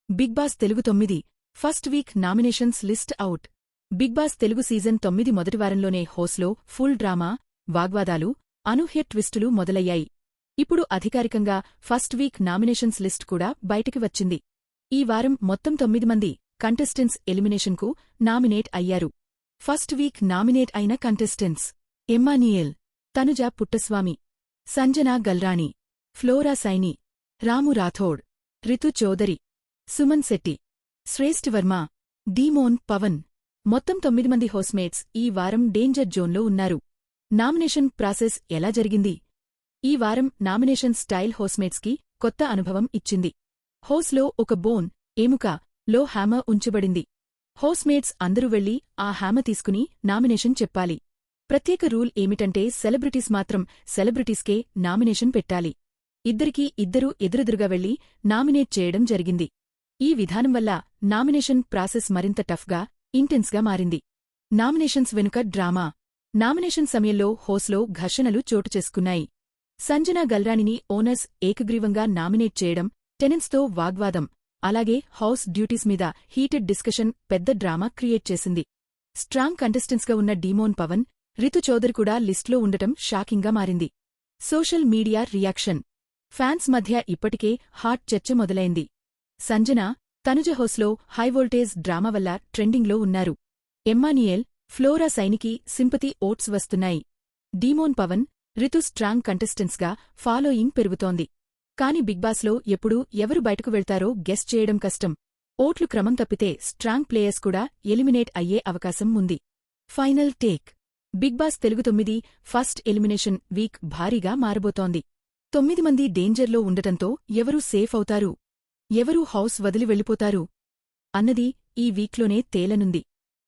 Big boss Telugu 9 first week nominations list out. Big boss Telugu season 9 మొదటి వారంలోనే హోస్లో full drama, వాగ్వాదాలు, అనూహ్య ట్విస్టులు మొదలయ్యాయి. ఇప్పుడు అధికారికంగా ఫస్ట్ వీక్ నామినేషన్స్ లిస్ట్ కూడా బయటికి వచ్చింది. ఈ వారం మొత్తం 9 మంది కంటెస్టెంట్స్ ఎలిమినేషన్కు నామినేట్ అయ్యారు. ఫస్ట్ వీక్ నామినేట్ అయిన కంటెస్టెంట్స్: ఎమ్మాన్యుయేల్, తనుజ పుట్టస్వామి, సంజన గల్రాణి, ఫ్లోరా సైని, రాము రాథోడ్, రితు చౌదరి, సుమన్ శెట్టి, శ్రేష్ఠ్ వర్మ, డీమోన్ పవన్. మొత్తం 9 మంది హోస్మేట్స్ ఈ వారం డేంజర్ జోన్లో ఉన్నారు. నామినేషన్ ప్రాసెస్ ఎలా జరిగింది? ఈ వారం నామినేషన్ స్టైల్ హోస్మేట్స్కి కొత్త అనుభవం ఇచ్చింది. హోస్లో ఒక బోన్, ఎముక లో హ్యామర్ ఉంచబడింది. హోస్మేట్స్ అందరూ వెళ్లి ఆ హ్యామర్ తీసుకుని నామినేషన్ చెప్పాలి. ప్రత్యేక రూల్ ఏమిటంటే సెలబ్రిటీస్ మాత్రం సెలబ్రిటీస్కే నామినేషన్ పెట్టాలి. ఇద్దరికీ ఇద్దరు ఎదురెదురుగా వెళ్లి నామినేట్ చేయడం జరిగింది. ఈ విధానం వల్ల నామినేషన్ ప్రాసెస్ మరింత టఫ్గా, ఇంటెన్స్గా మారింది. నామినేషన్స్ వెనుక డ్రామా. నామినేషన్ సమయంలో హోస్లో ఘర్షణలు చోటుచేసుకున్నాయి. సంజన గల్రాణిని ఓనర్స్ ఏకగ్రీవంగా నామినేట్ చేయడం, టెనెంట్స్తో వాగ్వాదం, అలాగే హౌస్ డ్యూటీస్ మీద హీటెడ్ డిస్కషన్ పెద్ద డ్రామా క్రియేట్ చేసింది. స్ట్రాంగ్ కంటెస్టెంట్స్గా ఉన్న డీమోన్ పవన్, రితు చౌదరి కూడా లిస్ట్లో ఉండటం షాకింగ్గా మారింది. Social media reaction. ఫ్యాన్స్ మధ్య ఇప్పటికే హాట్ చర్చ మొదలైంది. సంజన, తనుజ హోస్లో హైవోల్టేజ్ డ్రామా వల్ల ట్రెండింగ్లో ఉన్నారు. ఎమ్మాన్యుయేల్, ఫ్లోరా సైనికి సింపతి ఓట్స్ వస్తున్నాయి. డీమోన్ పవన్, రితు స్ట్రాంగ్ కంటెస్టెంట్స్గా ఫాలోయింగ్ పెరుగుతోంది. కాని బిగ్ బాస్లో ఎప్పుడు ఎవరు బయటకు వెళ్తారో గెస్ చేయడం కష్టం. ఓట్లు క్రమం తప్పితే స్ట్రాంగ్ ప్లేయర్స్ కూడా ఎలిమినేట్ అయ్యే అవకాశం ఉంది. Final take. Big boss Telugu 9 first elimination week భారీగా మారబోతోంది. 9 మంది డేంజర్లో ఉండటంతో ఎవరు సేఫ్ అవుతారు, ఎవరు హౌస్ వదిలి వెళ్ళిపోతారు అన్నది ఈ వీక్లోనే తేలనుంది.